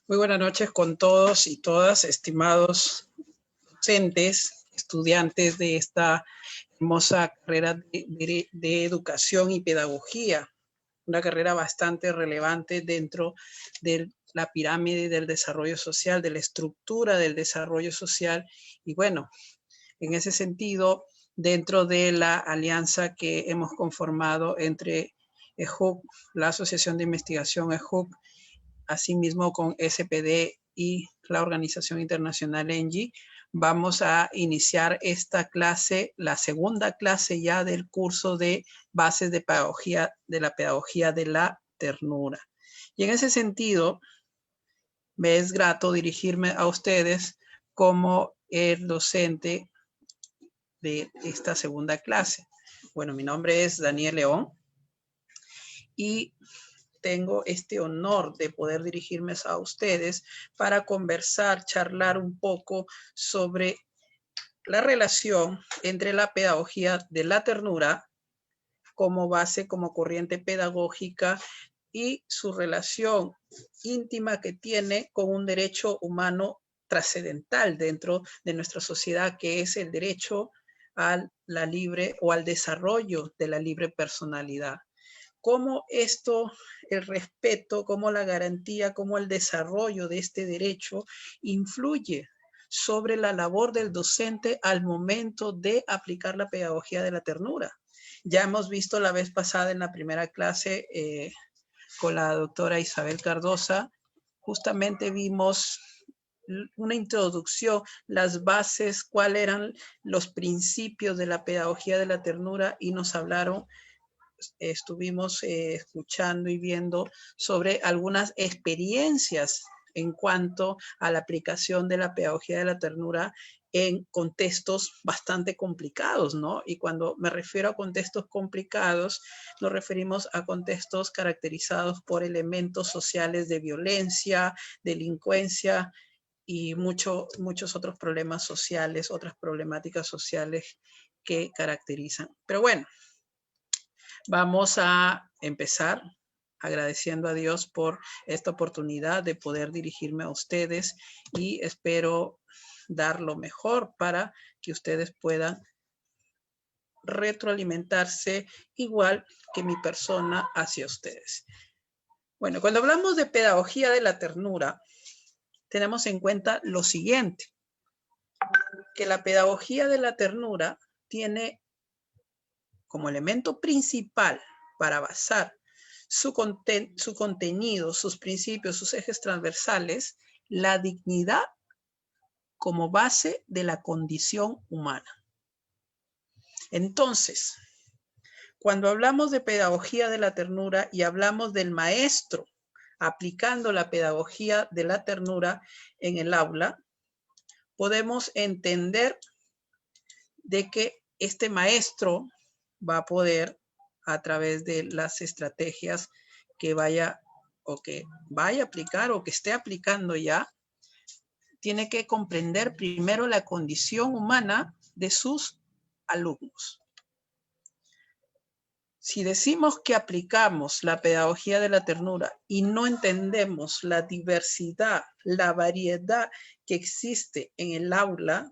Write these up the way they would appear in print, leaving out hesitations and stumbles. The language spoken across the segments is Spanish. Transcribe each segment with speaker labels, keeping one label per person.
Speaker 1: Muy buenas noches con todos y todas, estimados docentes, estudiantes de esta hermosa carrera de educación y pedagogía, una carrera bastante relevante dentro de la pirámide del desarrollo social, de la estructura del desarrollo social. Y bueno, en ese sentido, dentro de la alianza que hemos conformado entre EJUC, la Asociación de Investigación EJUC, asimismo con SPD y la Organización Internacional ENGIE, vamos a iniciar esta clase, la segunda clase ya del curso de bases de pedagogía, de la pedagogía de la ternura. Y en ese sentido, me es grato dirigirme a ustedes como el docente de esta segunda clase. Bueno, mi nombre es Daniel León y tengo este honor de poder dirigirme a ustedes para conversar, charlar un poco sobre la relación entre la pedagogía de la ternura como base, como corriente pedagógica y su relación íntima que tiene con un derecho humano trascendental dentro de nuestra sociedad, que es el derecho a la libre o al desarrollo de la libre personalidad. Cómo esto, el respeto, cómo la garantía, cómo el desarrollo de este derecho influye sobre la labor del docente al momento de aplicar la pedagogía de la ternura. Ya hemos visto la vez pasada en la primera clase con la doctora Isabel Cardosa, justamente vimos una introducción, las bases, cuáles eran los principios de la pedagogía de la ternura y nos hablaron, estuvimos escuchando y viendo sobre algunas experiencias en cuanto a la aplicación de la pedagogía de la ternura en contextos bastante complicados, ¿no? Y cuando me refiero a contextos complicados, nos referimos a contextos caracterizados por elementos sociales de violencia, delincuencia y muchos otros problemas sociales, otras problemáticas sociales que caracterizan. Pero bueno, vamos a empezar agradeciendo a Dios por esta oportunidad de poder dirigirme a ustedes y espero dar lo mejor para que ustedes puedan retroalimentarse igual que mi persona hacia ustedes. Bueno, cuando hablamos de pedagogía de la ternura, tenemos en cuenta lo siguiente, que la pedagogía de la ternura tiene como elemento principal para basar su contenido, sus principios, sus ejes transversales, la dignidad como base de la condición humana. Entonces, cuando hablamos de pedagogía de la ternura y hablamos del maestro aplicando la pedagogía de la ternura en el aula, podemos entender de que este maestro va a poder, a través de las estrategias que vaya a aplicar o que esté aplicando ya, tiene que comprender primero la condición humana de sus alumnos. Si decimos que aplicamos la pedagogía de la ternura y no entendemos la diversidad, la variedad que existe en el aula,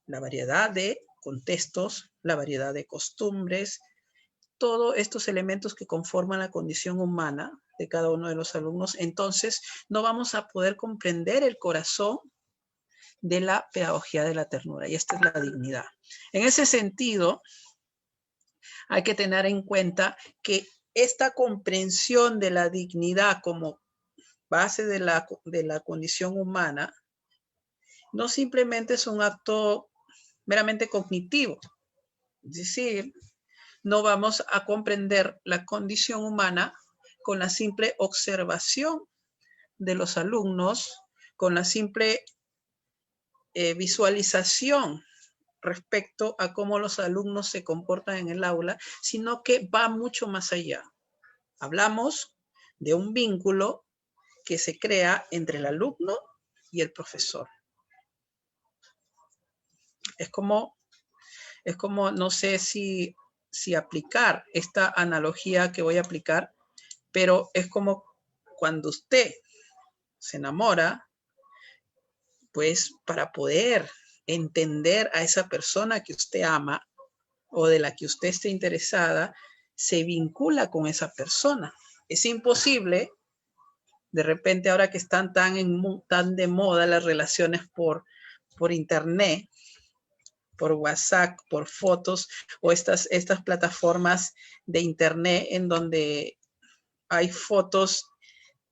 Speaker 1: la variedad de contextos, la variedad de costumbres, todos estos elementos que conforman la condición humana de cada uno de los alumnos, entonces no vamos a poder comprender el corazón de la pedagogía de la ternura, y esta es la dignidad. En ese sentido, hay que tener en cuenta que esta comprensión de la dignidad como base de la condición humana no simplemente es un acto meramente cognitivo, es decir, no vamos a comprender la condición humana con la simple observación de los alumnos, con la simple visualización respecto a cómo los alumnos se comportan en el aula, sino que va mucho más allá. Hablamos de un vínculo que se crea entre el alumno y el profesor. Es como no sé si aplicar esta analogía que voy a aplicar, pero es como cuando usted se enamora, pues para poder entender a esa persona que usted ama o de la que usted esté interesada, se vincula con esa persona. Es imposible, de repente ahora que están tan de moda las relaciones por internet, por WhatsApp, por fotos o estas plataformas de internet en donde hay fotos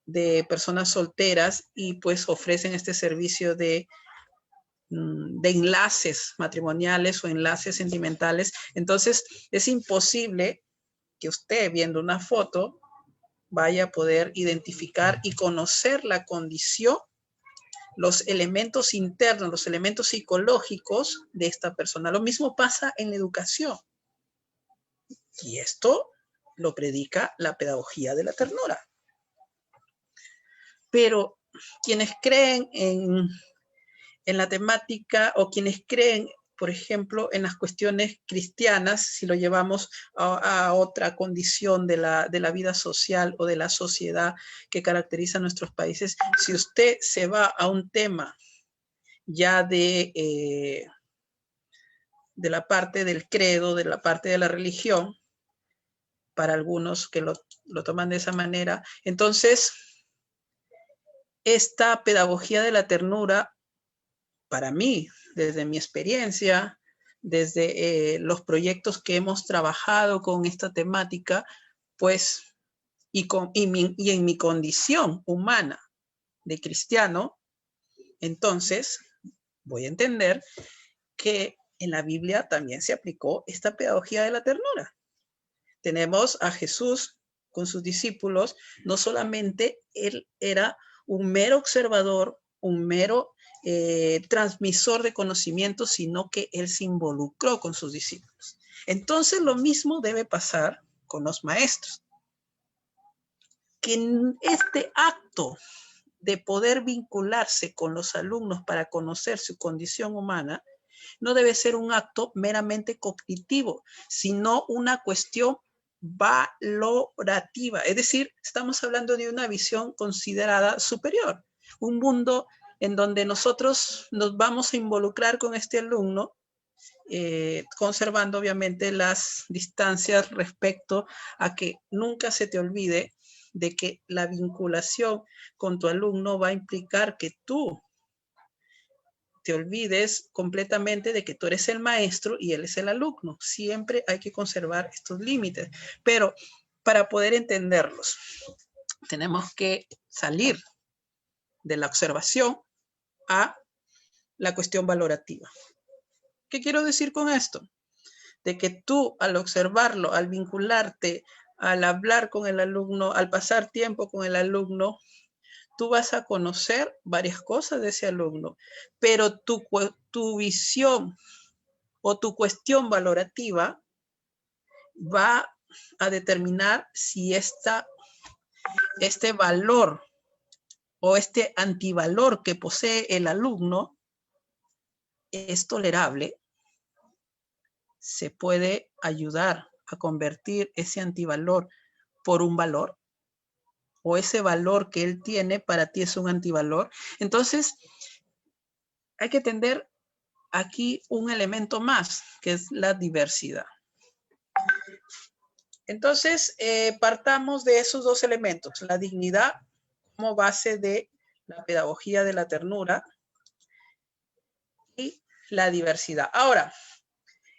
Speaker 1: de personas solteras y pues ofrecen este servicio de enlaces matrimoniales o enlaces sentimentales. Entonces es imposible que usted viendo una foto vaya a poder identificar y conocer la condición, los elementos internos, los elementos psicológicos de esta persona. Lo mismo pasa en la educación. Y esto lo predica la pedagogía de la ternura. Pero quienes creen en la temática o quienes creen, por ejemplo, en las cuestiones cristianas, si lo llevamos a otra condición de la vida social o de la sociedad que caracteriza a nuestros países, si usted se va a un tema ya de la parte del credo, de la parte de la religión, para algunos que lo toman de esa manera, entonces esta pedagogía de la ternura, para mí, desde mi experiencia, desde los proyectos que hemos trabajado con esta temática, pues, y en mi condición humana de cristiano, entonces voy a entender que en la Biblia también se aplicó esta pedagogía de la ternura. Tenemos a Jesús con sus discípulos, no solamente él era un mero observador, un mero transmisor de conocimiento, sino que él se involucró con sus discípulos. Entonces lo mismo debe pasar con los maestros. Que en este acto de poder vincularse con los alumnos para conocer su condición humana, no debe ser un acto meramente cognitivo, sino una cuestión valorativa. Es decir, estamos hablando de una visión considerada superior, un mundo en donde nosotros nos vamos a involucrar con este alumno, conservando obviamente las distancias respecto a que nunca se te olvide de que la vinculación con tu alumno va a implicar que tú te olvides completamente de que tú eres el maestro y él es el alumno. Siempre hay que conservar estos límites, pero para poder entenderlos, tenemos que salir de la observación a la cuestión valorativa. ¿Qué quiero decir con esto? De que tú al observarlo, al vincularte, al hablar con el alumno, al pasar tiempo con el alumno, tú vas a conocer varias cosas de ese alumno, pero tu visión o tu cuestión valorativa va a determinar si este valor o este antivalor que posee el alumno es tolerable. Se puede ayudar a convertir ese antivalor por un valor, o ese valor que él tiene para ti es un antivalor. Entonces, hay que entender aquí un elemento más, que es la diversidad. Entonces, partamos de esos dos elementos, la dignidad como base de la pedagogía de la ternura y la diversidad. Ahora,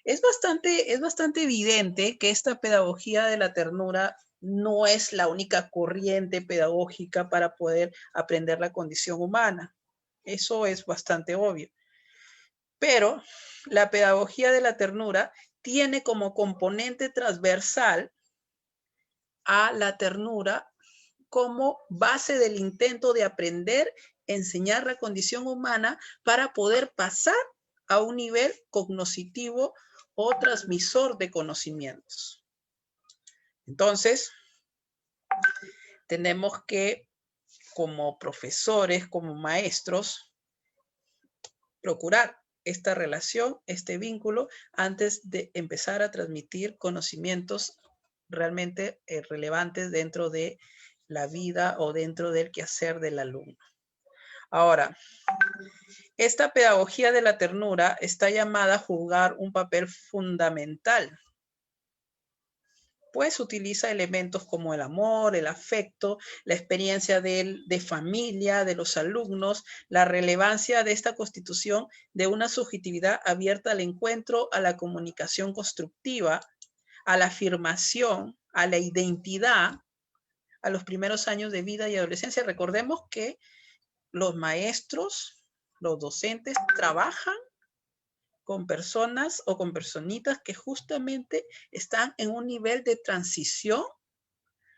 Speaker 1: es bastante evidente que esta pedagogía de la ternura no es la única corriente pedagógica para poder aprender la condición humana. Eso es bastante obvio. Pero la pedagogía de la ternura tiene como componente transversal a la ternura como base del intento de aprender, enseñar la condición humana para poder pasar a un nivel cognoscitivo o transmisor de conocimientos. Entonces, tenemos que, como profesores, como maestros, procurar esta relación, este vínculo, antes de empezar a transmitir conocimientos realmente relevantes dentro de la vida o dentro del quehacer del alumno. Ahora, esta pedagogía de la ternura está llamada a jugar un papel fundamental, pues utiliza elementos como el amor, el afecto, la experiencia de familia, de los alumnos, la relevancia de esta constitución de una subjetividad abierta al encuentro, a la comunicación constructiva, a la afirmación, a la identidad, a los primeros años de vida y adolescencia. Recordemos que los maestros, los docentes trabajan con personas o con personitas que justamente están en un nivel de transición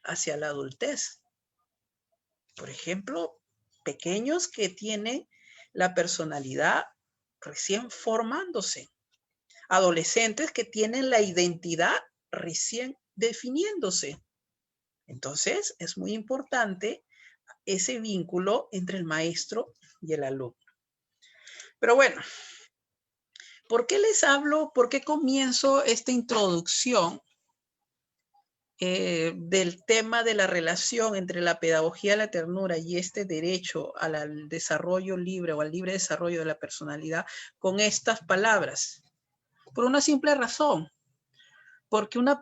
Speaker 1: hacia la adultez. Por ejemplo, pequeños que tienen la personalidad recién formándose. Adolescentes que tienen la identidad recién definiéndose. Entonces, es muy importante ese vínculo entre el maestro y el alumno. Pero bueno, ¿por qué les hablo? ¿Por qué comienzo esta introducción del tema de la relación entre la pedagogía de la ternura y este derecho al desarrollo libre o al libre desarrollo de la personalidad con estas palabras? Por una simple razón, porque una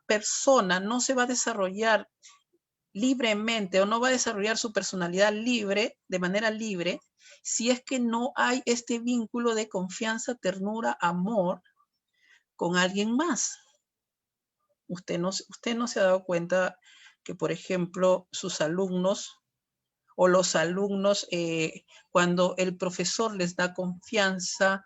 Speaker 1: persona no se va a desarrollar libremente o no va a desarrollar su personalidad libre, de manera libre, si es que no hay este vínculo de confianza, ternura, amor con alguien más. Usted no se ha dado cuenta que, por ejemplo, sus alumnos o los alumnos, cuando el profesor les da confianza,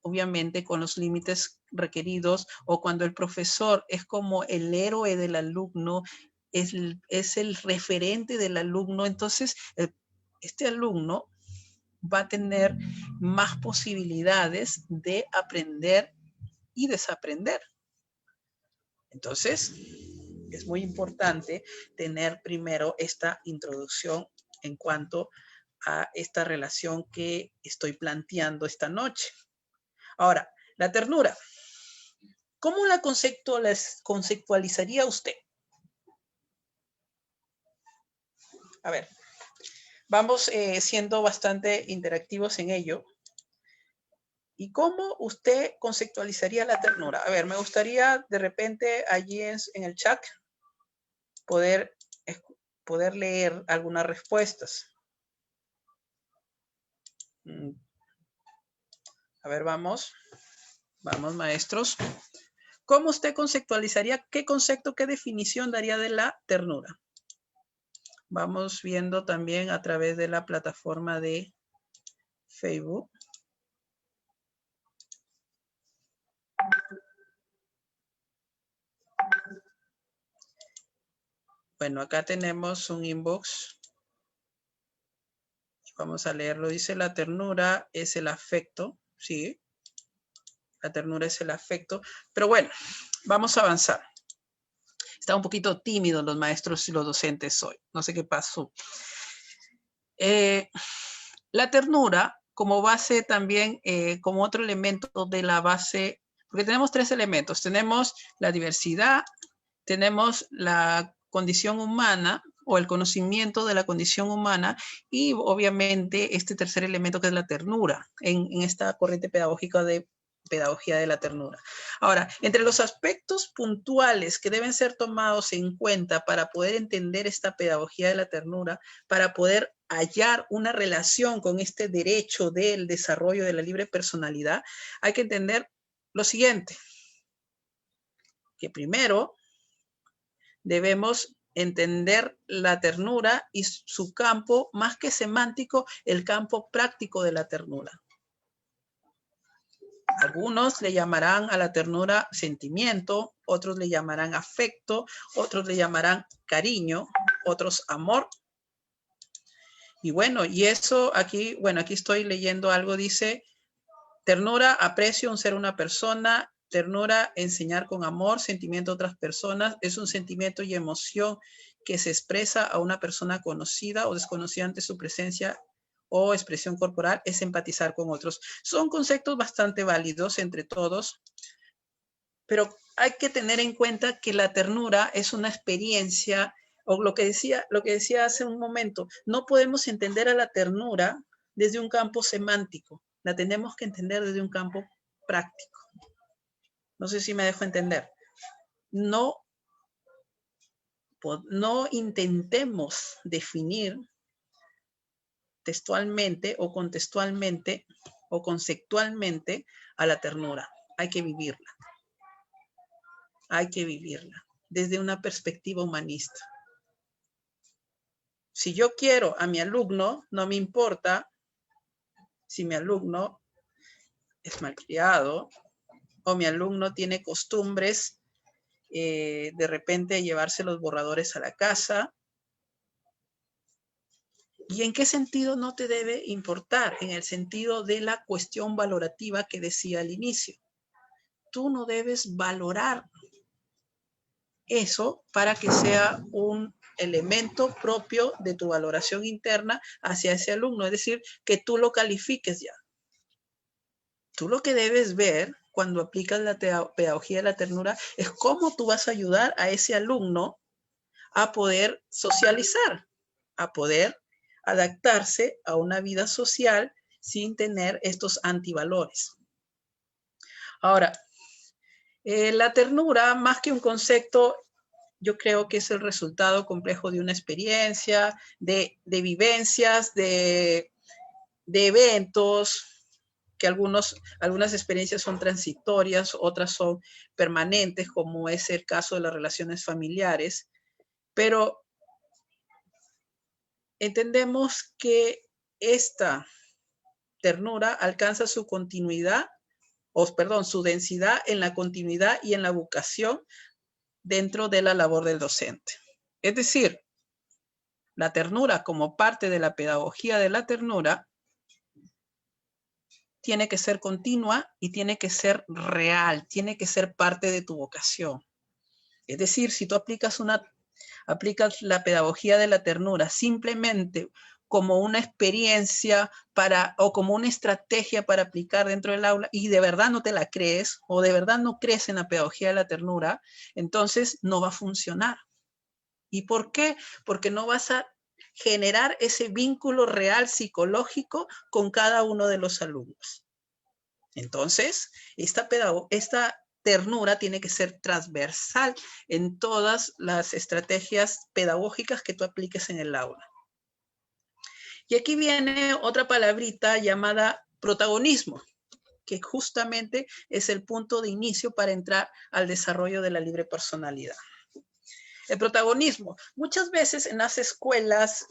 Speaker 1: obviamente con los límites requeridos, o cuando el profesor es como el héroe del alumno, es el referente del alumno, entonces este alumno va a tener más posibilidades de aprender y desaprender. Entonces, es muy importante tener primero esta introducción en cuanto a esta relación que estoy planteando esta noche. Ahora, la ternura. ¿Cómo la conceptualizaría usted? A ver, vamos siendo bastante interactivos en ello. ¿Y cómo usted conceptualizaría la ternura? A ver, me gustaría de repente allí en el chat poder leer algunas respuestas. A ver, vamos. Vamos, maestros. ¿Cómo usted conceptualizaría? ¿Qué concepto, qué definición daría de la ternura? Vamos viendo también a través de la plataforma de Facebook. Bueno, acá tenemos un inbox. Vamos a leerlo. Dice, la ternura es el afecto. Sí, la ternura es el afecto. Pero bueno, vamos a avanzar. Están un poquito tímidos los maestros y los docentes hoy. No sé qué pasó. La ternura, como base también, como otro elemento de la base, porque tenemos tres elementos. Tenemos la diversidad, tenemos la condición humana o el conocimiento de la condición humana y obviamente este tercer elemento que es la ternura en esta corriente pedagógica de pedagogía de la ternura. Ahora, entre los aspectos puntuales que deben ser tomados en cuenta para poder entender esta pedagogía de la ternura, para poder hallar una relación con este derecho del desarrollo de la libre personalidad, hay que entender lo siguiente, que primero debemos entender la ternura y su campo, más que semántico, el campo práctico de la ternura. Algunos le llamarán a la ternura sentimiento, otros le llamarán afecto, otros le llamarán cariño, otros amor. Y bueno, y eso aquí, bueno, aquí estoy leyendo algo, dice, ternura, aprecio, un ser, una persona, ternura, enseñar con amor, sentimiento a otras personas, es un sentimiento y emoción que se expresa a una persona conocida o desconocida ante su presencia o expresión corporal, es empatizar con otros. Son conceptos bastante válidos entre todos, pero hay que tener en cuenta que la ternura es una experiencia O lo que decía hace un momento, no podemos entender a la ternura desde un campo semántico, la tenemos que entender desde un campo práctico. No sé si me dejo entender. No intentemos definir textualmente o contextualmente o conceptualmente a la ternura. Hay que vivirla. Hay que vivirla desde una perspectiva humanista. Si yo quiero a mi alumno, no me importa si mi alumno es malcriado o mi alumno tiene costumbres de repente llevarse los borradores a la casa. ¿Y en qué sentido no te debe importar? En el sentido de la cuestión valorativa que decía al inicio. Tú no debes valorar eso para que sea un elemento propio de tu valoración interna hacia ese alumno. Es decir, que tú lo califiques ya. Tú lo que debes ver cuando aplicas la pedagogía de la ternura es cómo tú vas a ayudar a ese alumno a poder socializar, a poder adaptarse a una vida social sin tener estos antivalores. Ahora, la ternura, más que un concepto, yo creo que es el resultado complejo de una experiencia, de vivencias, de eventos, que algunas experiencias son transitorias, otras son permanentes, como es el caso de las relaciones familiares, pero entendemos que esta ternura alcanza su continuidad, su densidad en la continuidad y en la vocación dentro de la labor del docente. Es decir, la ternura como parte de la pedagogía de la ternura tiene que ser continua y tiene que ser real, tiene que ser parte de tu vocación. Es decir, si tú aplicas la pedagogía de la ternura simplemente como una experiencia o como una estrategia para aplicar dentro del aula y de verdad no te la crees o de verdad no crees en la pedagogía de la ternura, entonces no va a funcionar. ¿Y por qué? Porque no vas a generar ese vínculo real psicológico con cada uno de los alumnos. Entonces, esta ternura tiene que ser transversal en todas las estrategias pedagógicas que tú apliques en el aula. Y aquí viene otra palabrita llamada protagonismo, que justamente es el punto de inicio para entrar al desarrollo de la libre personalidad. El protagonismo. Muchas veces en las escuelas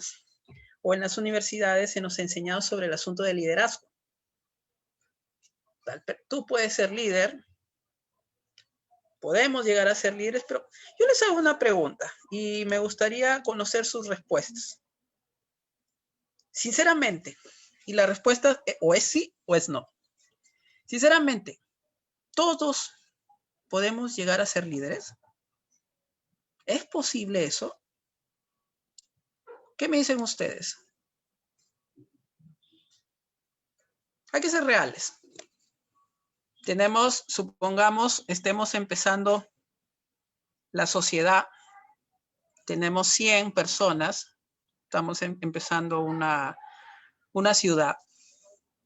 Speaker 1: o en las universidades se nos ha enseñado sobre el asunto del liderazgo. Tú puedes ser líder, podemos llegar a ser líderes, pero yo les hago una pregunta y me gustaría conocer sus respuestas. Sinceramente, y la respuesta o es sí o es no. Sinceramente, ¿todos podemos llegar a ser líderes? ¿Es posible eso? ¿Qué me dicen ustedes? Hay que ser reales. Supongamos, estemos empezando la sociedad, tenemos 100 personas, estamos empezando una ciudad,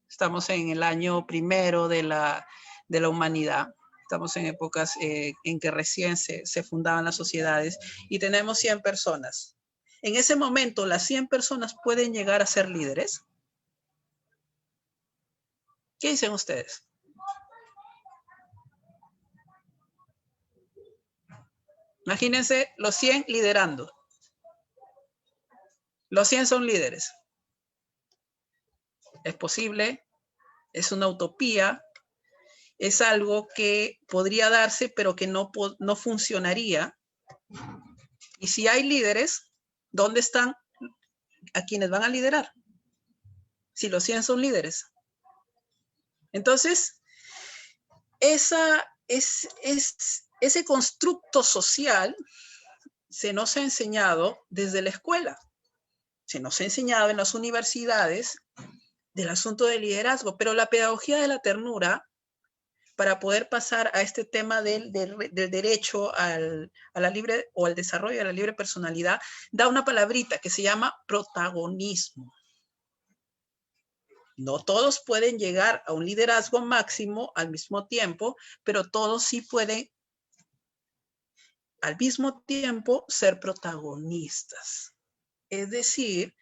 Speaker 1: estamos en el año primero de la humanidad, estamos en épocas en que recién se fundaban las sociedades y tenemos 100 personas. En ese momento, ¿las 100 personas pueden llegar a ser líderes? ¿Qué dicen ustedes? Imagínense los 100 liderando. Los 100 son líderes. Es posible, es una utopía, es algo que podría darse, pero que no funcionaría. Y si hay líderes, ¿dónde están a quienes van a liderar? Si los 100 son líderes. Entonces, ese constructo social se nos ha enseñado desde la escuela. Se nos ha enseñado en las universidades del asunto del liderazgo, pero la pedagogía de la ternura para poder pasar a este tema del derecho a la libre o al desarrollo de la libre personalidad, da una palabrita que se llama protagonismo. No todos pueden llegar a un liderazgo máximo al mismo tiempo, pero todos sí pueden al mismo tiempo ser protagonistas. Es decir,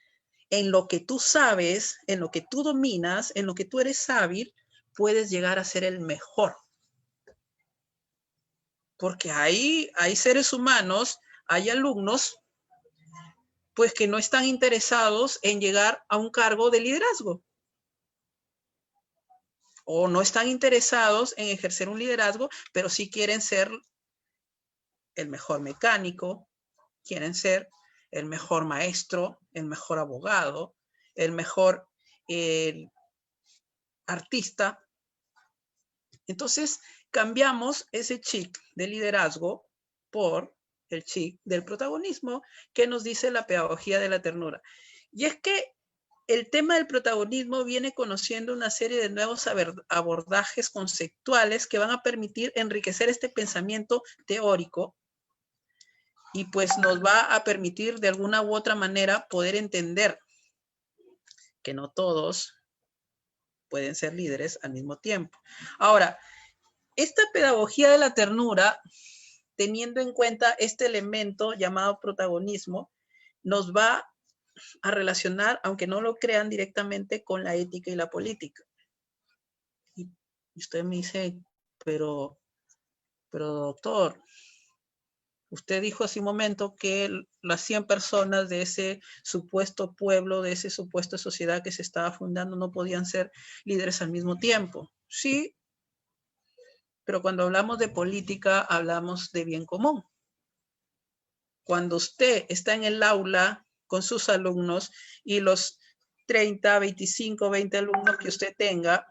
Speaker 1: en lo que tú sabes, en lo que tú dominas, en lo que tú eres hábil, puedes llegar a ser el mejor. Porque hay seres humanos, hay alumnos, pues que no están interesados en llegar a un cargo de liderazgo. O no están interesados en ejercer un liderazgo, pero sí quieren ser el mejor mecánico, quieren ser el mejor maestro, el mejor abogado, el mejor artista. Entonces, cambiamos ese chip de liderazgo por el chip del protagonismo que nos dice la pedagogía de la ternura. Y es que el tema del protagonismo viene conociendo una serie de nuevos abordajes conceptuales que van a permitir enriquecer este pensamiento teórico y pues nos va a permitir de alguna u otra manera poder entender que no todos pueden ser líderes al mismo tiempo. Ahora, esta pedagogía de la ternura, teniendo en cuenta este elemento llamado protagonismo, nos va a relacionar, aunque no lo crean directamente, con la ética y la política. Y usted me dice, pero doctor, usted dijo hace un momento que las 100 personas de ese supuesto pueblo, de esa supuesta sociedad que se estaba fundando, no podían ser líderes al mismo tiempo. Sí, pero cuando hablamos de política, hablamos de bien común. Cuando usted está en el aula con sus alumnos y los 30, 25, 20 alumnos que usted tenga,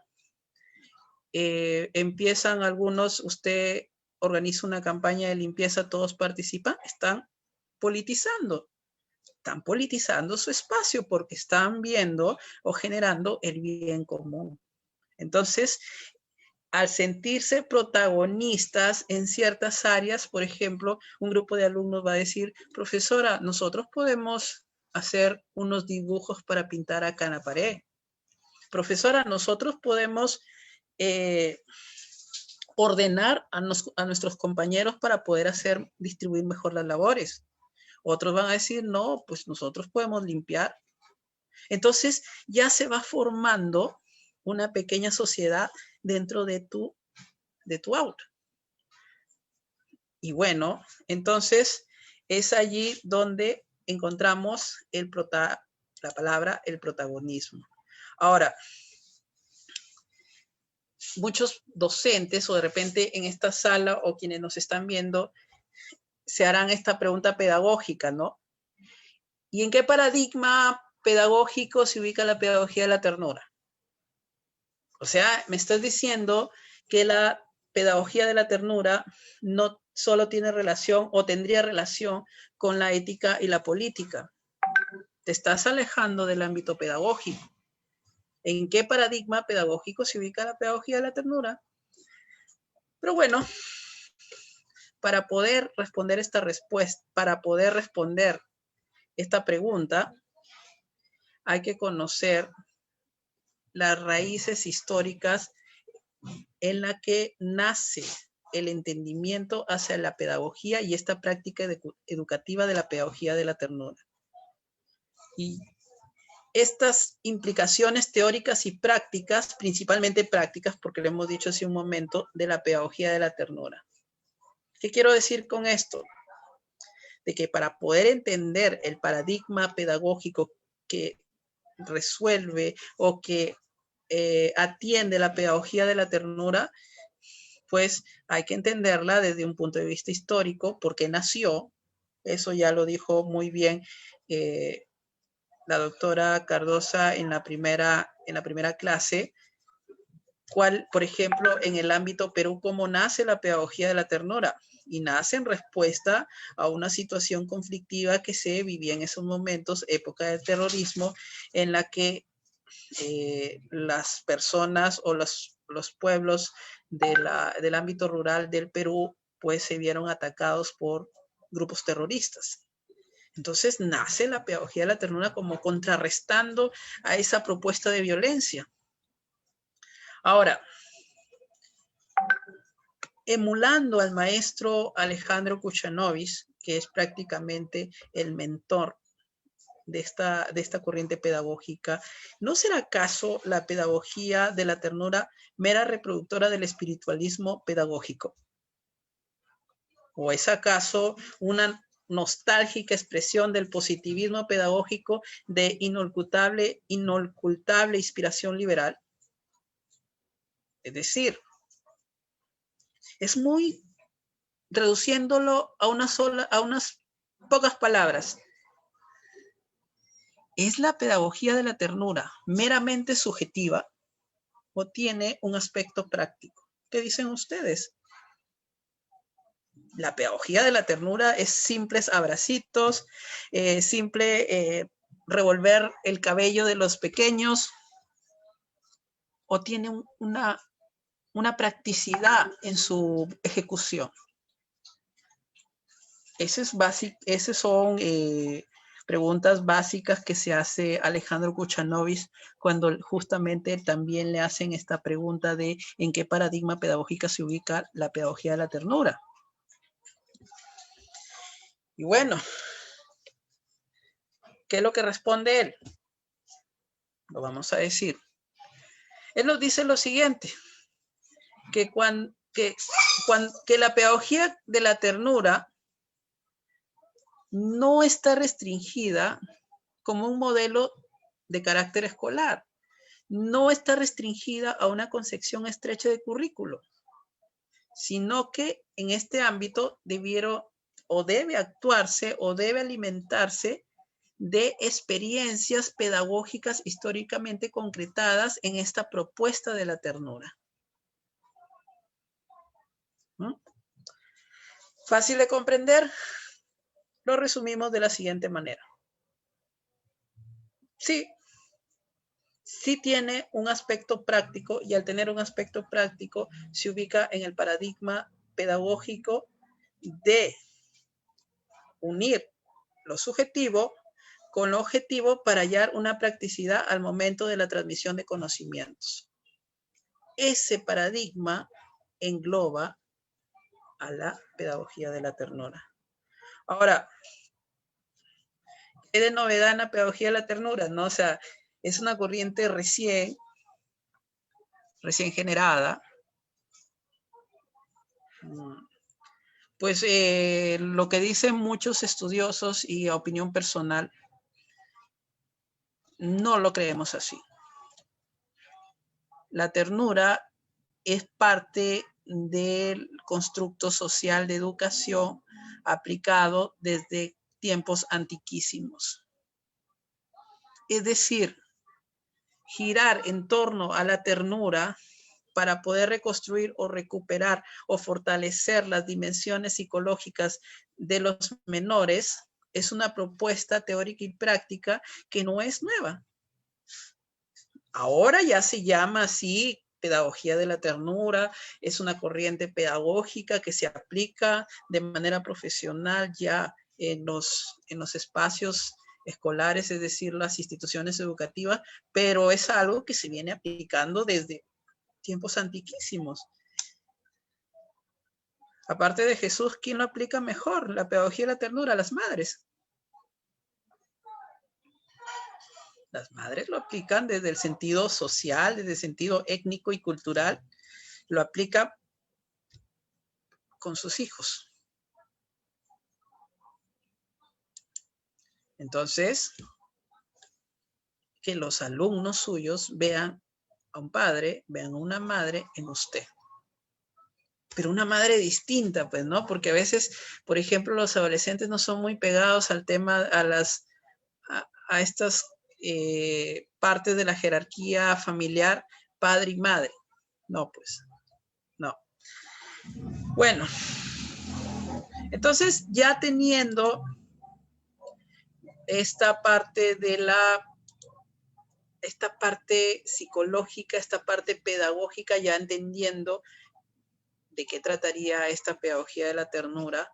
Speaker 1: empiezan algunos, usted organiza una campaña de limpieza, todos participan, están politizando su espacio porque están viendo o generando el bien común. Entonces, al sentirse protagonistas en ciertas áreas, por ejemplo, un grupo de alumnos va a decir, profesora, nosotros podemos hacer unos dibujos para pintar acá en la pared. Profesora, nosotros podemos ordenar a nuestros compañeros para poder distribuir mejor las labores. Otros van a decir, no, pues nosotros podemos limpiar. Entonces ya se va formando una pequeña sociedad dentro de tu aula. Y bueno, entonces es allí donde encontramos la palabra, el protagonismo. Ahora, muchos docentes o de repente en esta sala o quienes nos están viendo se harán esta pregunta pedagógica, ¿no? ¿Y en qué paradigma pedagógico se ubica la pedagogía de la ternura? O sea, me estás diciendo que la pedagogía de la ternura no solo tiene relación o tendría relación con la ética y la política. Te estás alejando del ámbito pedagógico. ¿En qué paradigma pedagógico se ubica la pedagogía de la ternura? Pero bueno, para poder responder esta respuesta, para poder responder esta pregunta, hay que conocer las raíces históricas en la que nace el entendimiento hacia la pedagogía y esta práctica educativa de la pedagogía de la ternura. Y estas implicaciones teóricas y prácticas, principalmente prácticas, porque lo hemos dicho hace un momento, de la pedagogía de la ternura. ¿Qué quiero decir con esto? De que para poder entender el paradigma pedagógico que resuelve o que atiende la pedagogía de la ternura, pues hay que entenderla desde un punto de vista histórico, porque nació, eso ya lo dijo muy bien la doctora Cardosa en la primera clase, por ejemplo, en el ámbito Perú, cómo nace la pedagogía de la ternura. Y nace en respuesta a una situación conflictiva que se vivía en esos momentos, época del terrorismo, en la que las personas o los pueblos del ámbito rural del Perú, pues se vieron atacados por grupos terroristas. Entonces nace la pedagogía de la ternura como contrarrestando a esa propuesta de violencia. Ahora, emulando al maestro Alejandro Kuchanovich, que es prácticamente el mentor de esta corriente pedagógica, ¿no será acaso la pedagogía de la ternura mera reproductora del espiritualismo pedagógico? ¿O es acaso una nostálgica expresión del positivismo pedagógico de inocultable inspiración liberal? Es decir, es muy, reduciéndolo a unas pocas palabras, ¿es la pedagogía de la ternura meramente subjetiva o tiene un aspecto práctico? ¿Qué dicen ustedes? La pedagogía de la ternura es simples abracitos, revolver el cabello de los pequeños, o tiene una practicidad en su ejecución. Esas son preguntas básicas que se hace Alejandro Kuchanovich cuando justamente también le hacen esta pregunta de en qué paradigma pedagógica se ubica la pedagogía de la ternura. Y bueno, ¿qué es lo que responde él? Lo vamos a decir. Él nos dice lo siguiente, que la pedagogía de la ternura no está restringida como un modelo de carácter escolar, no está restringida a una concepción estrecha de currículo, sino que en este ámbito debe actuarse o debe alimentarse de experiencias pedagógicas históricamente concretadas en esta propuesta de la ternura. ¿Fácil de comprender? Lo resumimos de la siguiente manera. Sí tiene un aspecto práctico, y al tener un aspecto práctico se ubica en el paradigma pedagógico de unir lo subjetivo con lo objetivo para hallar una practicidad al momento de la transmisión de conocimientos. Ese paradigma engloba a la pedagogía de la ternura. Ahora, ¿qué de novedad en la pedagogía de la ternura? ¿No? O sea, es una corriente recién generada. Pues lo que dicen muchos estudiosos y a opinión personal, no lo creemos así. La ternura es parte del constructo social de educación aplicado desde tiempos antiquísimos. Es decir, girar en torno a la ternura para poder reconstruir o recuperar o fortalecer las dimensiones psicológicas de los menores es una propuesta teórica y práctica que no es nueva. Ahora ya se llama así pedagogía de la ternura, es una corriente pedagógica que se aplica de manera profesional ya en los espacios escolares, es decir, las instituciones educativas, pero es algo que se viene aplicando desde tiempos antiquísimos. Aparte de Jesús, ¿quién lo aplica mejor? La pedagogía de la ternura, las madres. Las madres lo aplican desde el sentido social, desde el sentido étnico y cultural, lo aplican con sus hijos. Entonces, que los alumnos suyos vean a un padre, vean a una madre en usted. Pero una madre distinta, pues, ¿no? Porque a veces, por ejemplo, los adolescentes no son muy pegados al tema, a estas partes de la jerarquía familiar, padre y madre. No, pues, no. Bueno, entonces ya teniendo esta parte esta parte psicológica, esta parte pedagógica, ya entendiendo de qué trataría esta pedagogía de la ternura,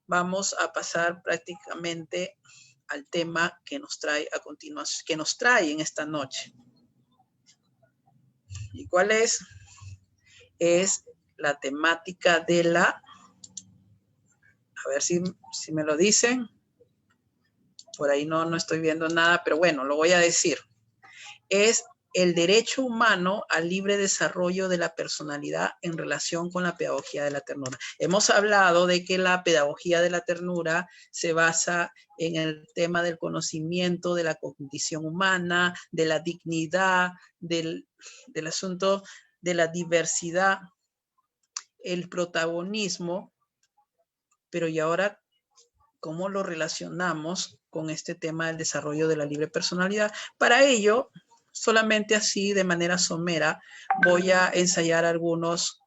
Speaker 1: vamos a pasar prácticamente al tema que nos trae a continuación, que nos trae en esta noche. ¿Y cuál es? Es la temática de la, a ver si me lo dicen, por ahí no estoy viendo nada, pero bueno, lo voy a decir. Es el derecho humano al libre desarrollo de la personalidad en relación con la pedagogía de la ternura. Hemos hablado de que la pedagogía de la ternura se basa en el tema del conocimiento de la condición humana, de la dignidad, del asunto de la diversidad, el protagonismo, pero ¿y ahora cómo lo relacionamos con este tema del desarrollo de la libre personalidad? Para ello, solamente así, de manera somera, voy a ensayar algunas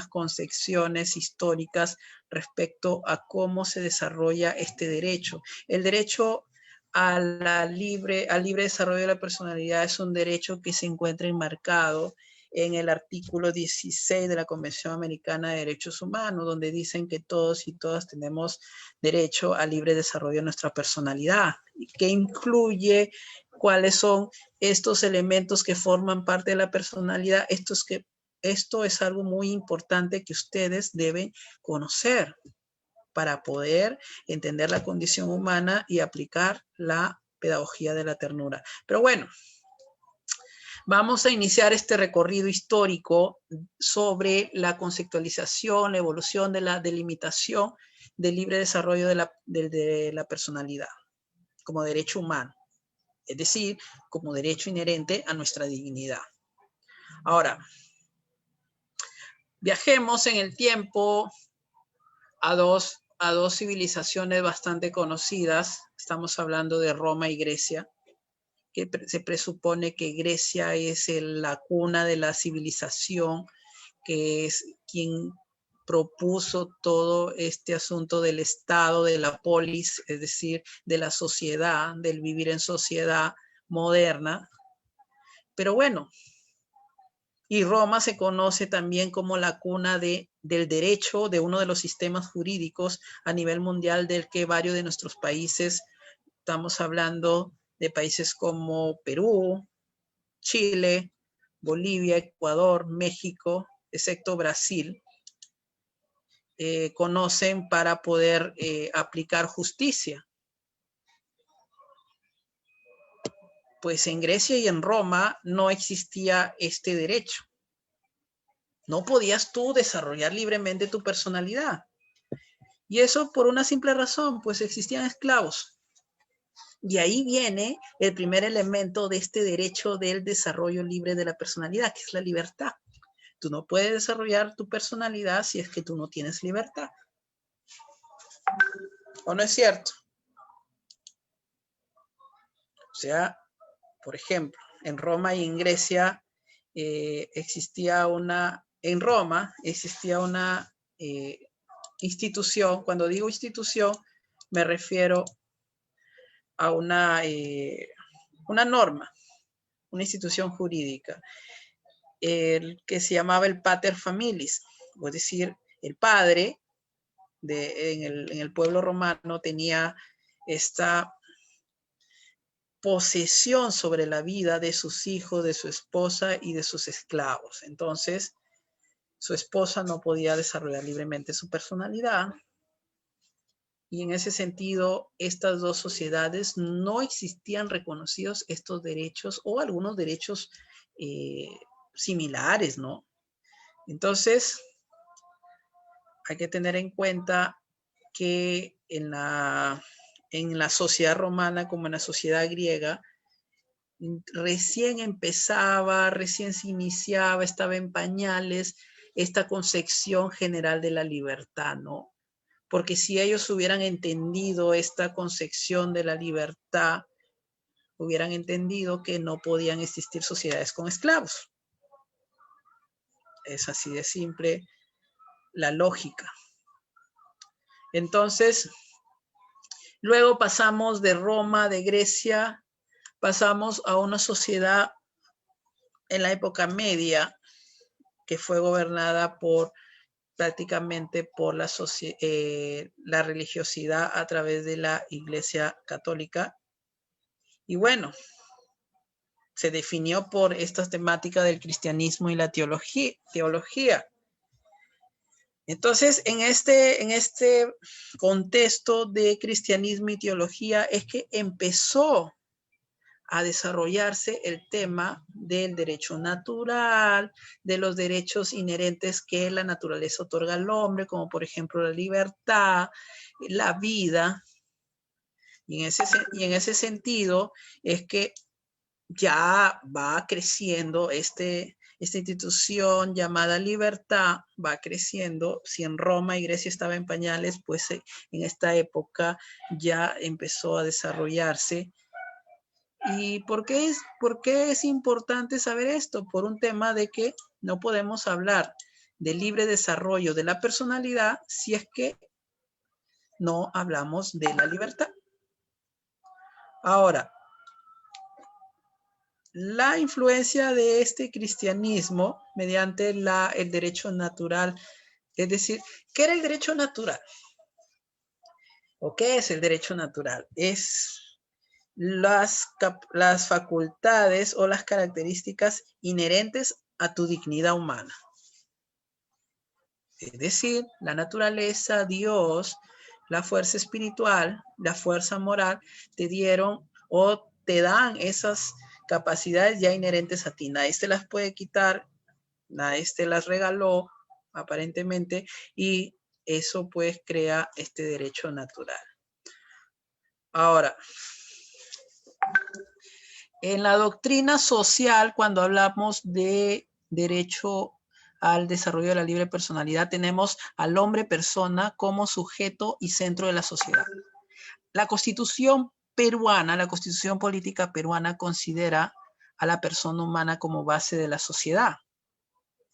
Speaker 1: concepciones históricas respecto a cómo se desarrolla este derecho. El derecho al libre desarrollo de la personalidad es un derecho que se encuentra enmarcado en el artículo 16 de la Convención Americana de Derechos Humanos, donde dicen que todos y todas tenemos derecho al libre desarrollo de nuestra personalidad, que incluye cuáles son estos elementos que forman parte de la personalidad. Esto es algo muy importante que ustedes deben conocer para poder entender la condición humana y aplicar la pedagogía de la ternura. Pero bueno, vamos a iniciar este recorrido histórico sobre la conceptualización, la evolución de la delimitación del libre desarrollo de la personalidad como derecho humano, es decir, como derecho inherente a nuestra dignidad. Ahora, viajemos en el tiempo a dos civilizaciones bastante conocidas. Estamos hablando de Roma y Grecia, que se presupone que Grecia es la cuna de la civilización, que es quien propuso todo este asunto del Estado, de la polis, es decir, de la sociedad, del vivir en sociedad moderna. Pero bueno, y Roma se conoce también como la cuna del derecho, de uno de los sistemas jurídicos a nivel mundial del que varios de nuestros países, estamos hablando de países como Perú, Chile, Bolivia, Ecuador, México, excepto Brasil, conocen para poder aplicar justicia. Pues en Grecia y en Roma no existía este derecho. No podías tú desarrollar libremente tu personalidad. Y eso por una simple razón, pues existían esclavos. Y ahí viene el primer elemento de este derecho del desarrollo libre de la personalidad, que es la libertad. Tú no puedes desarrollar tu personalidad si es que tú no tienes libertad. ¿O no es cierto? O sea, por ejemplo, en Roma y en Grecia en Roma existía una institución. Cuando digo institución, me refiero a una norma, una institución jurídica, que se llamaba el pater familias, es decir, el padre en el pueblo romano tenía esta posesión sobre la vida de sus hijos, de su esposa y de sus esclavos. Entonces, su esposa no podía desarrollar libremente su personalidad. Y en ese sentido, estas dos sociedades no existían reconocidos estos derechos o algunos derechos similares, ¿no? Entonces, hay que tener en cuenta que en la sociedad romana como en la sociedad griega, recién se iniciaba, estaba en pañales esta concepción general de la libertad, ¿no? Porque si ellos hubieran entendido esta concepción de la libertad, hubieran entendido que no podían existir sociedades con esclavos. Es así de simple la lógica. Entonces, luego pasamos de Roma, de Grecia, pasamos a una sociedad en la época media que fue gobernada por prácticamente por la religiosidad a través de la Iglesia Católica. Y bueno, se definió por estas temáticas del cristianismo y la teología. Entonces, en este contexto de cristianismo y teología es que empezó a desarrollarse el tema del derecho natural, de los derechos inherentes que la naturaleza otorga al hombre, como por ejemplo la libertad, la vida. Y en ese sentido es que ya va creciendo esta institución llamada libertad, va creciendo. Si en Roma y Grecia estaba en pañales, pues en esta época ya empezó a desarrollarse. ¿Y por qué es importante saber esto? Por un tema de que no podemos hablar del libre desarrollo de la personalidad si es que no hablamos de la libertad. Ahora, la influencia de este cristianismo mediante el derecho natural, es decir, ¿qué era el derecho natural? ¿O qué es el derecho natural? Es las facultades o las características inherentes a tu dignidad humana. Es decir, la naturaleza, Dios, la fuerza espiritual, la fuerza moral, te dieron o te dan esas capacidades ya inherentes a ti. Nadie te las puede quitar, nadie te las regaló, aparentemente, y eso pues crea este derecho natural. Ahora, en la doctrina social, cuando hablamos de derecho al desarrollo de la libre personalidad, tenemos al hombre persona como sujeto y centro de la sociedad. La Constitución peruana, la Constitución política peruana considera a la persona humana como base de la sociedad.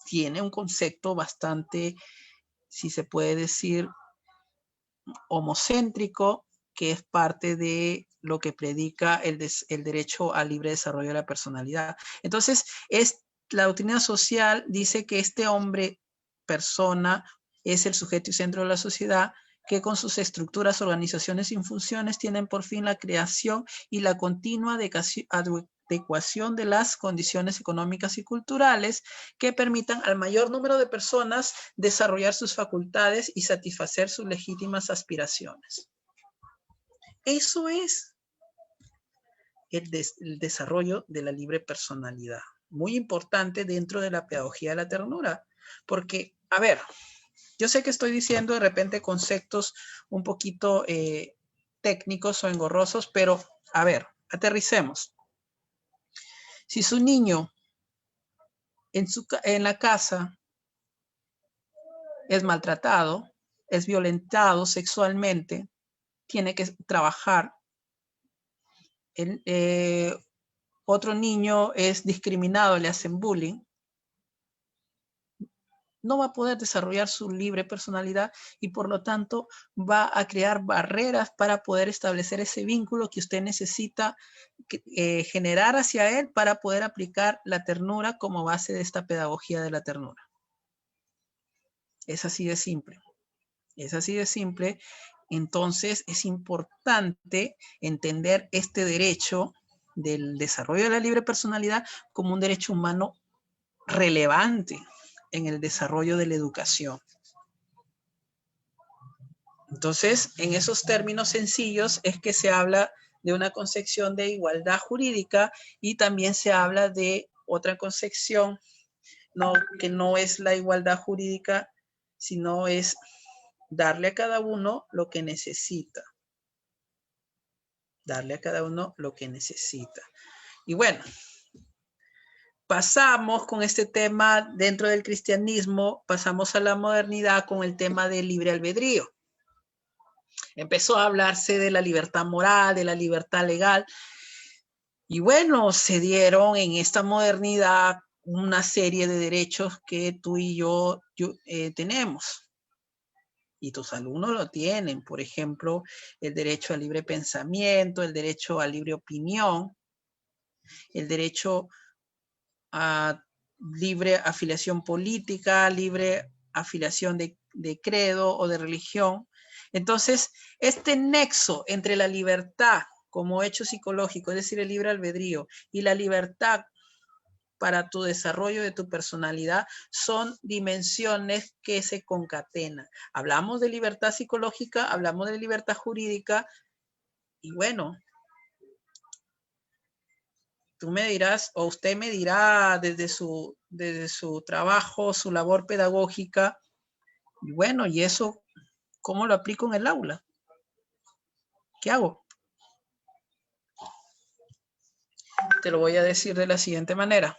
Speaker 1: Tiene un concepto bastante, si se puede decir, homocéntrico, que es parte de lo que predica el derecho al libre desarrollo de la personalidad. Entonces, la doctrina social dice que este hombre, persona, es el sujeto y centro de la sociedad, que con sus estructuras, organizaciones y funciones tienen por fin la creación y la continua adecuación de las condiciones económicas y culturales que permitan al mayor número de personas desarrollar sus facultades y satisfacer sus legítimas aspiraciones. Eso es el desarrollo de la libre personalidad. Muy importante dentro de la pedagogía de la ternura, porque, a ver, yo sé que estoy diciendo de repente conceptos un poquito técnicos o engorrosos, pero, a ver, aterricemos. Si su niño en la casa es maltratado, es violentado sexualmente, tiene que trabajar. Otro niño es discriminado, le hacen bullying, no va a poder desarrollar su libre personalidad y por lo tanto va a crear barreras para poder establecer ese vínculo que usted necesita generar hacia él para poder aplicar la ternura como base de esta pedagogía de la ternura. Es así de simple. Es así de simple. Entonces es importante entender este derecho del desarrollo de la libre personalidad como un derecho humano relevante en el desarrollo de la educación. Entonces, en esos términos sencillos es que se habla de una concepción de igualdad jurídica y también se habla de otra concepción que no es la igualdad jurídica, sino es darle a cada uno lo que necesita. Darle a cada uno lo que necesita. Y bueno, pasamos con este tema dentro del cristianismo, pasamos a la modernidad con el tema del libre albedrío. Empezó a hablarse de la libertad moral, de la libertad legal. Y bueno, se dieron en esta modernidad una serie de derechos que tú y yo tenemos. Y tus alumnos lo tienen. Por ejemplo, el derecho al libre pensamiento, el derecho a libre opinión, el derecho a libre afiliación política, libre afiliación de credo o de religión. Entonces, este nexo entre la libertad como hecho psicológico, es decir, el libre albedrío, y la libertad para tu desarrollo de tu personalidad son dimensiones que se concatenan. Hablamos de libertad psicológica, hablamos de libertad jurídica, y bueno, tú me dirás, o usted me dirá desde su trabajo, su labor pedagógica, y bueno, ¿y eso cómo lo aplico en el aula? ¿Qué hago? Te lo voy a decir de la siguiente manera.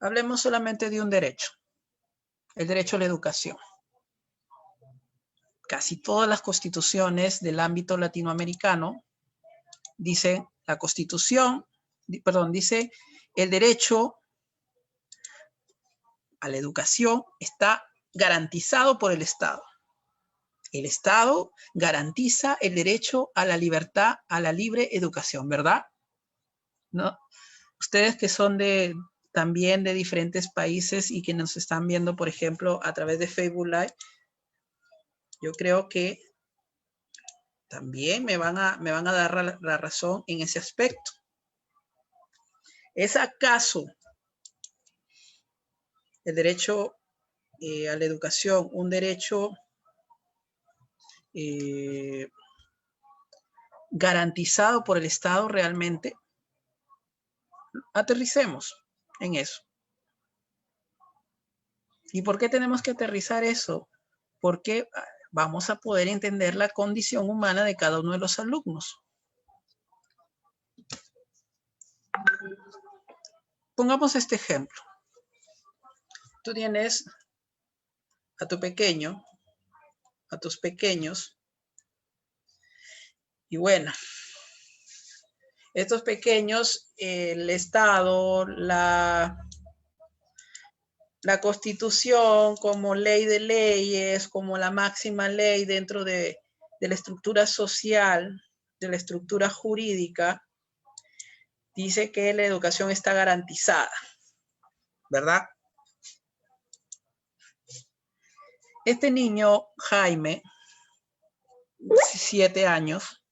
Speaker 1: Hablemos solamente de un derecho, el derecho a la educación. Casi todas las constituciones del ámbito latinoamericano dicen la constitución, perdón, dice el derecho a la educación está garantizado por el Estado. El Estado garantiza el derecho a la libertad, a la libre educación, ¿verdad? ¿No? Ustedes que son también de diferentes países y que nos están viendo, por ejemplo, a través de Facebook Live, yo creo que también me van a dar la razón en ese aspecto. ¿Es acaso el derecho a la educación un derecho garantizado por el Estado realmente? Aterricemos en eso. ¿Y por qué tenemos que aterrizar eso? Porque vamos a poder entender la condición humana de cada uno de los alumnos. Pongamos este ejemplo. Tú tienes a tu pequeño, a tus pequeños, y bueno, estos pequeños, el Estado, la Constitución como ley de leyes, como la máxima ley dentro de la estructura social, de la estructura jurídica, dice que la educación está garantizada, ¿verdad? Este niño, Jaime, 7 años,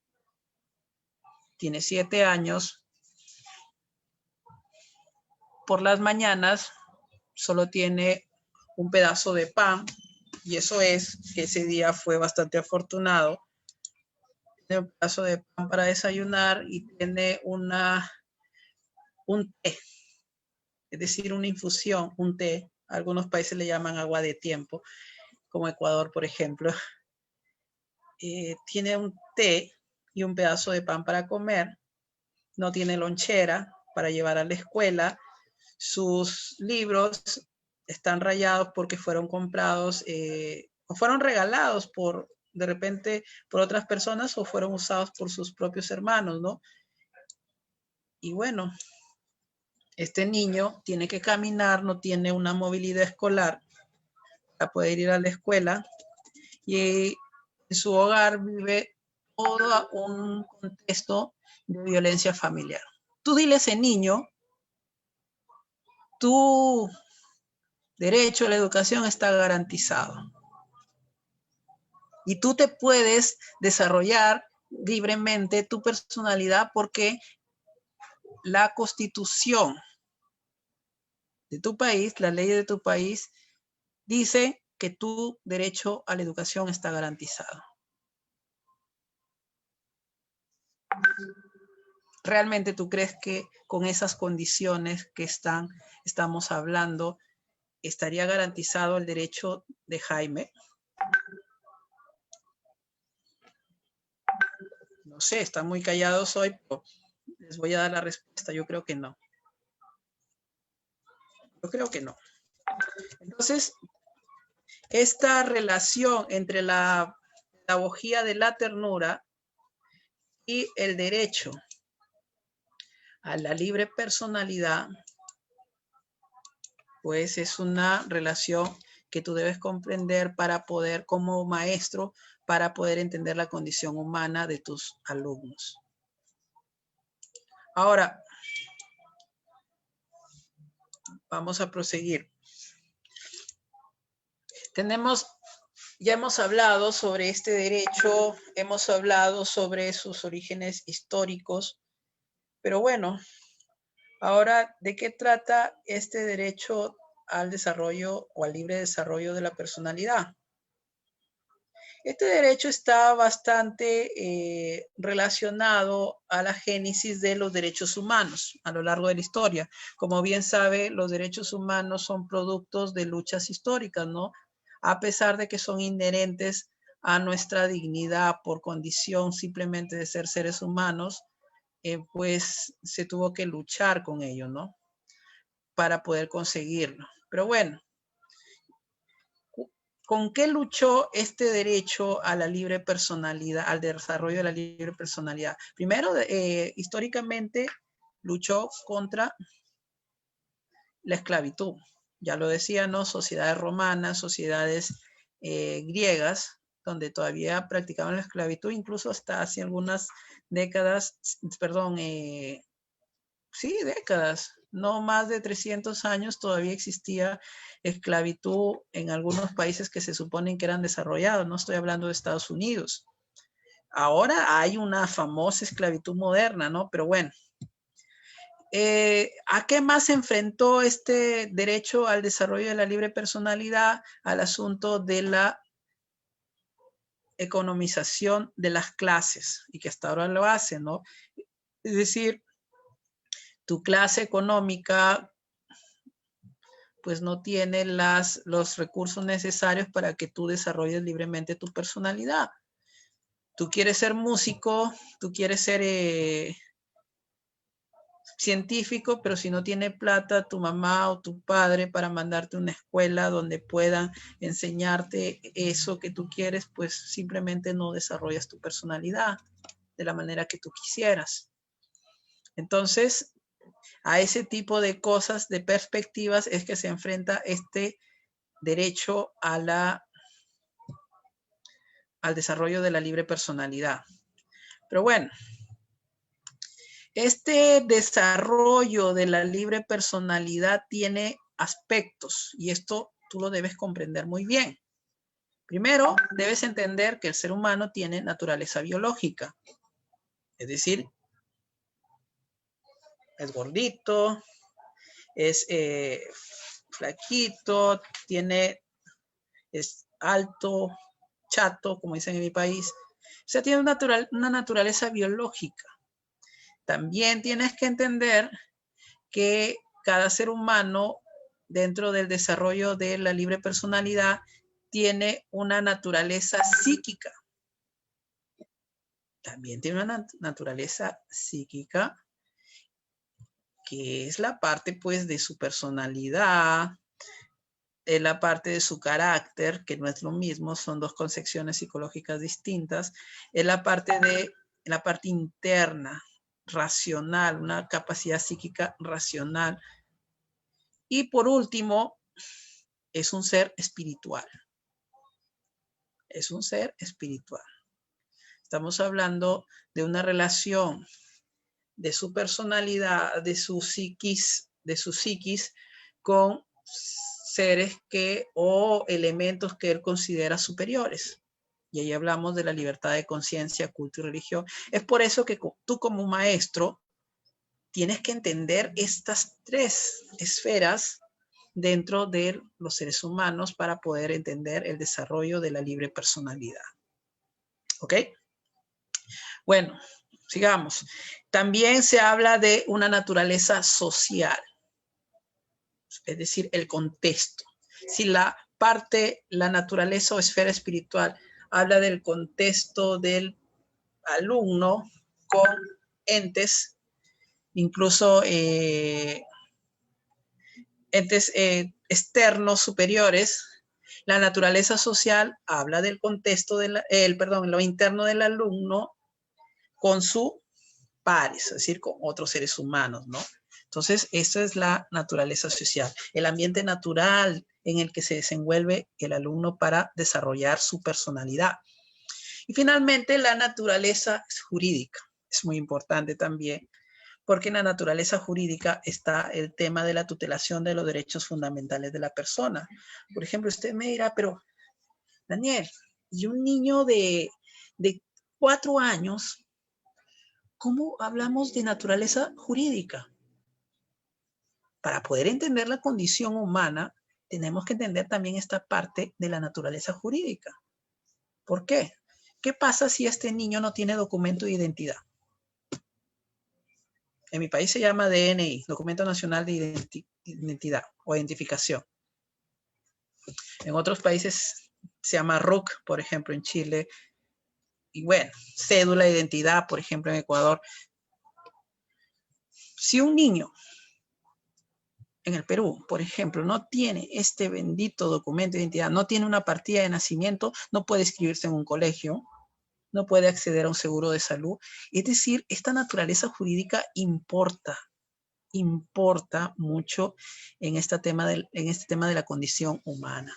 Speaker 1: tiene 7 años, por las mañanas solo tiene un pedazo de pan, y eso es que ese día fue bastante afortunado. Tiene un pedazo de pan para desayunar y tiene un té, es decir, una infusión, un té. Algunos países le llaman agua de tiempo, como Ecuador, por ejemplo. Tiene un té y un pedazo de pan para comer. No tiene lonchera para llevar a la escuela. Sus libros están rayados porque fueron comprados o fueron regalados de repente por otras personas o fueron usados por sus propios hermanos, ¿no? Y bueno, este niño tiene que caminar, no tiene una movilidad escolar para poder ir a la escuela, y en su hogar vive todo un contexto de violencia familiar. Tú dile a ese niño, tu derecho a la educación está garantizado. Y tú te puedes desarrollar libremente tu personalidad porque la Constitución de tu país, la ley de tu país, dice que tu derecho a la educación está garantizado. ¿Realmente tú crees que con esas condiciones que estamos hablando, estaría garantizado el derecho de Jaime? No sé, están muy callados hoy, pero les voy a dar la respuesta. Yo creo que no. Yo creo que no. Entonces, esta relación entre la pedagogía de la ternura y el derecho a la libre personalidad, pues es una relación que tú debes comprender para poder, como maestro, para poder entender la condición humana de tus alumnos. Ahora, vamos a proseguir. Ya hemos hablado sobre este derecho, hemos hablado sobre sus orígenes históricos, pero bueno, ahora, ¿de qué trata este derecho al desarrollo o al libre desarrollo de la personalidad? Este derecho está bastante relacionado a la génesis de los derechos humanos a lo largo de la historia. Como bien sabe, los derechos humanos son productos de luchas históricas, ¿no? A pesar de que son inherentes a nuestra dignidad por condición simplemente de ser seres humanos, pues se tuvo que luchar con ello, ¿no? Para poder conseguirlo. Pero bueno, ¿con qué luchó este derecho a la libre personalidad, al desarrollo de la libre personalidad? Primero, históricamente luchó contra la esclavitud. Ya lo decía, ¿no? Sociedades romanas, sociedades griegas, donde todavía practicaban la esclavitud, incluso hasta hace algunas décadas, perdón, sí, décadas, no más de 300 años todavía existía esclavitud en algunos países que se suponen que eran desarrollados. No estoy hablando de Estados Unidos. Ahora hay una famosa esclavitud moderna, ¿no? Pero bueno, ¿a qué más se enfrentó este derecho al desarrollo de la libre personalidad? Al asunto de la economización de las clases, y que hasta ahora lo hace, ¿no? Es decir, tu clase económica pues no tiene los recursos necesarios para que tú desarrolles libremente tu personalidad. Tú quieres ser músico, tú quieres ser científico, pero si no tiene plata tu mamá o tu padre para mandarte a una escuela donde puedan enseñarte eso que tú quieres, pues simplemente no desarrollas tu personalidad de la manera que tú quisieras. Entonces, a ese tipo de cosas, de perspectivas, es que se enfrenta este derecho al desarrollo de la libre personalidad. Pero bueno, este desarrollo de la libre personalidad tiene aspectos y esto tú lo debes comprender muy bien. Primero, debes entender que el ser humano tiene naturaleza biológica, es decir, es gordito, es flaquito, es alto, chato, como dicen en mi país. O sea, tiene una naturaleza biológica. También tienes que entender que cada ser humano, dentro del desarrollo de la libre personalidad, tiene una naturaleza psíquica. También tiene una naturaleza psíquica que es la parte, pues, de su personalidad, es la parte de su carácter, que no es lo mismo, son dos concepciones psicológicas distintas, es la parte interna, racional, una capacidad psíquica racional. Y por último, es un ser espiritual. Es un ser espiritual. Estamos hablando de una relación de su personalidad, de su psiquis con seres o elementos que él considera superiores. Y ahí hablamos de la libertad de conciencia, culto y religión. Es por eso que tú como maestro tienes que entender estas tres esferas dentro de los seres humanos para poder entender el desarrollo de la libre personalidad. ¿Ok? Bueno, sigamos. También se habla de una naturaleza social, es decir, el contexto. Si la naturaleza o esfera espiritual habla del contexto del alumno con entes, incluso entes externos superiores, la naturaleza social habla del contexto lo interno del alumno con sus pares, es decir, con otros seres humanos, ¿no? Entonces, esa es la naturaleza social, el ambiente natural en el que se desenvuelve el alumno para desarrollar su personalidad. Y finalmente, la naturaleza jurídica. Es muy importante también, Porque en la naturaleza jurídica está el tema de la tutelación de los derechos fundamentales de la persona. Por ejemplo, usted me dirá, pero Daniel, ¿y un niño de 4 años, cómo hablamos de naturaleza jurídica? Para poder entender la condición humana, tenemos que entender también esta parte de la naturaleza jurídica. ¿Por qué? ¿Qué pasa si este niño no tiene documento de identidad? En mi país se llama DNI, Documento Nacional de Identidad o Identificación. En otros países se llama RUC, por ejemplo, en Chile. Y bueno, cédula de identidad, por ejemplo, en Ecuador. Si un niño en el Perú, por ejemplo, no tiene este bendito documento de identidad, no tiene una partida de nacimiento, no puede inscribirse en un colegio, no puede acceder a un seguro de salud. Es decir, esta naturaleza jurídica importa mucho en este tema de la condición humana.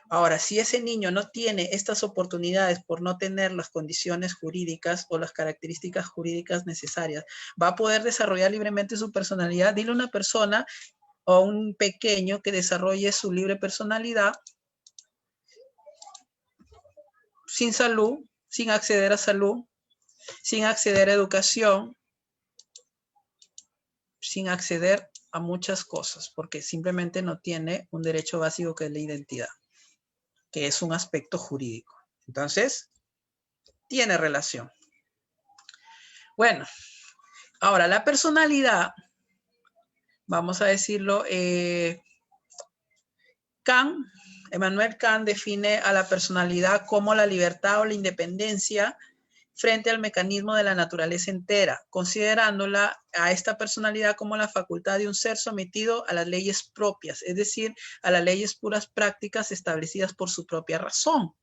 Speaker 1: Ahora, si ese niño no tiene estas oportunidades por no tener las condiciones jurídicas o las características jurídicas necesarias, ¿va a poder desarrollar libremente su personalidad? Dile a una persona o a un pequeño que desarrolle su libre personalidad sin salud, sin acceder a salud, sin acceder a educación, sin acceder a muchas cosas, porque simplemente no tiene un derecho básico que es la identidad, que es un aspecto jurídico. Entonces, tiene relación. Bueno, ahora la personalidad, vamos a decirlo, Immanuel Kant define a la personalidad como la libertad o la independencia frente al mecanismo de la naturaleza entera, considerándola a esta personalidad como la facultad de un ser sometido a las leyes propias, es decir, a las leyes puras prácticas establecidas por su propia razón.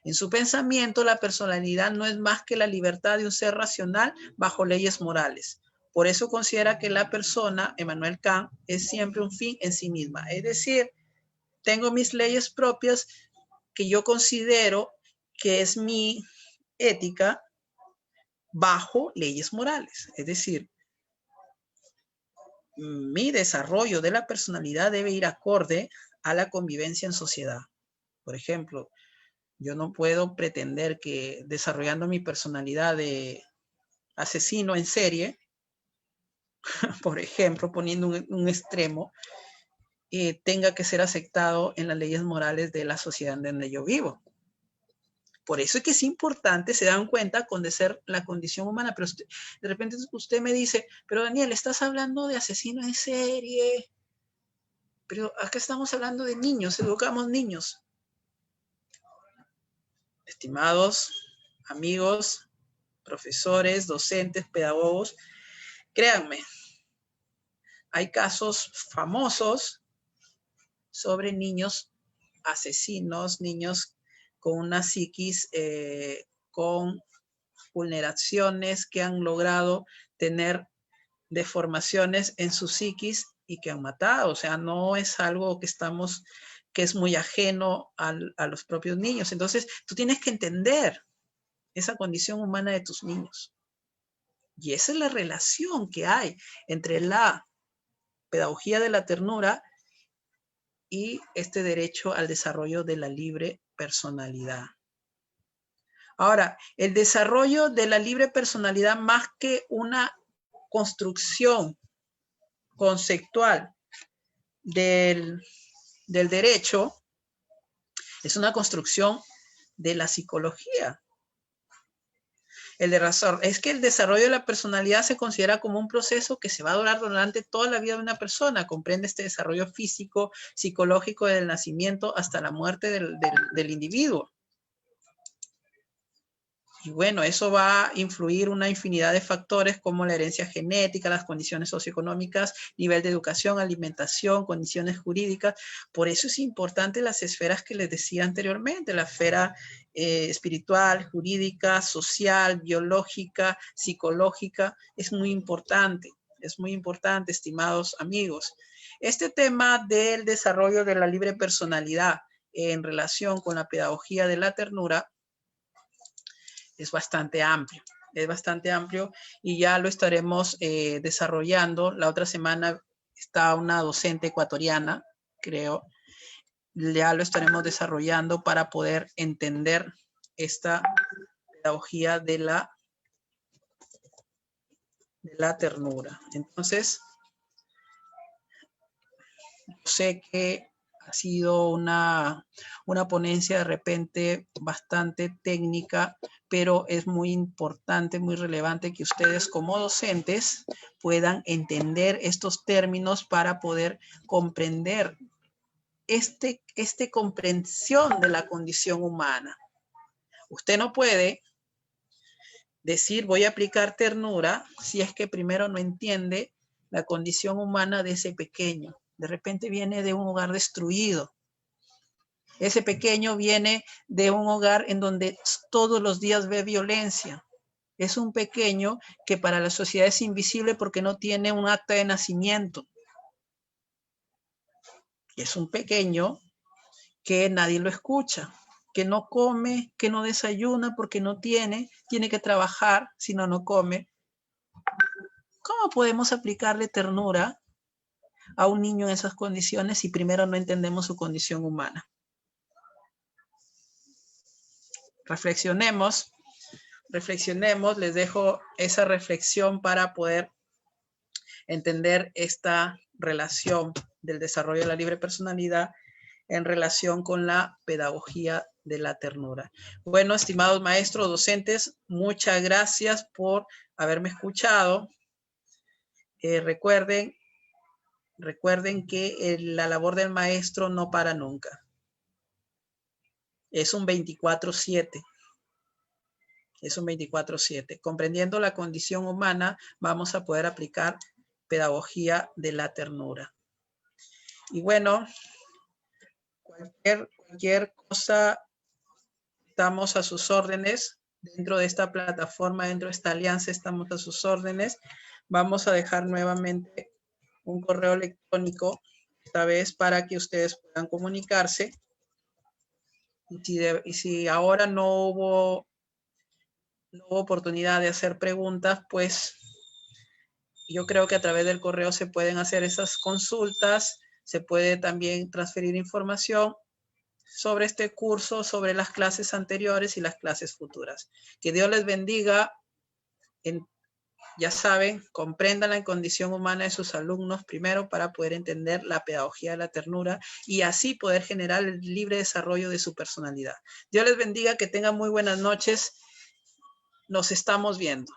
Speaker 1: En su pensamiento, la personalidad no es más que la libertad de un ser racional bajo leyes morales. Por eso considera que la persona, Immanuel Kant, es siempre un fin en sí misma. Es decir, tengo mis leyes propias que yo considero que es mi ética bajo leyes morales. Es decir, mi desarrollo de la personalidad debe ir acorde a la convivencia en sociedad. Por ejemplo, yo no puedo pretender que desarrollando mi personalidad de asesino en serie, por ejemplo, poniendo un extremo, tenga que ser aceptado en las leyes morales de la sociedad en donde yo vivo. Por eso es que es importante, se dan cuenta, conocer la condición humana, pero de repente usted me dice, pero Daniel, estás hablando de asesino en serie, pero acá estamos hablando de niños, educamos niños. Estimados amigos, profesores, docentes, pedagogos, créanme, hay casos famosos sobre niños asesinos, niños con una psiquis, con vulneraciones que han logrado tener deformaciones en su psiquis y que han matado. O sea, no es algo que es muy ajeno a los propios niños. Entonces, tú tienes que entender esa condición humana de tus niños. Y esa es la relación que hay entre la pedagogía de la ternura y este derecho al desarrollo de la libre personalidad. Ahora, el desarrollo de la libre personalidad, más que una construcción conceptual del derecho, es una construcción de la psicología. Es que el desarrollo de la personalidad se considera como un proceso que se va a durar durante toda la vida de una persona. Comprende este desarrollo físico, psicológico del nacimiento hasta la muerte del individuo. Y bueno, eso va a influir una infinidad de factores como la herencia genética, las condiciones socioeconómicas, nivel de educación, alimentación, condiciones jurídicas. Por eso es importante las esferas que les decía anteriormente, la esfera espiritual, jurídica, social, biológica, psicológica. Es muy importante, estimados amigos. Este tema del desarrollo de la libre personalidad en relación con la pedagogía de la ternura es bastante amplio. es bastante amplio y ya lo estaremos desarrollando. La otra semana está una docente ecuatoriana, creo, ya lo estaremos desarrollando para poder entender esta pedagogía de la ternura. Entonces, sé que ha sido una ponencia de repente bastante técnica, pero es muy importante, muy relevante que ustedes como docentes puedan entender estos términos para poder comprender comprensión de la condición humana. Usted no puede decir voy a aplicar ternura si es que primero no entiende la condición humana de ese pequeño. De repente viene de un hogar destruido. Ese pequeño viene de un hogar en donde todos los días ve violencia. Es un pequeño que para la sociedad es invisible porque no tiene un acta de nacimiento. Es un pequeño que nadie lo escucha, que no come, que no desayuna porque no tiene que trabajar, si no, no come. ¿Cómo podemos aplicarle ternura a un niño en esas condiciones si primero no entendemos su condición humana? Reflexionemos, les dejo esa reflexión para poder entender esta relación del desarrollo de la libre personalidad en relación con la pedagogía de la ternura. Bueno, estimados maestros, docentes, muchas gracias por haberme escuchado. Recuerden que la labor del maestro no para nunca. Es un 24/7. Es un 24/7. Comprendiendo la condición humana, vamos a poder aplicar pedagogía de la ternura. Y bueno, cualquier cosa, estamos a sus órdenes. Dentro de esta plataforma, dentro de esta alianza, estamos a sus órdenes. Vamos a dejar nuevamente un correo electrónico, esta vez para que ustedes puedan comunicarse. Y si ahora no hubo oportunidad de hacer preguntas, pues yo creo que a través del correo se pueden hacer esas consultas, se puede también transferir información sobre este curso, sobre las clases anteriores y las clases futuras. Que Dios les bendiga. Ya saben, comprendan la condición humana de sus alumnos primero para poder entender la pedagogía de la ternura y así poder generar el libre desarrollo de su personalidad. Dios les bendiga, que tengan muy buenas noches. Nos estamos viendo.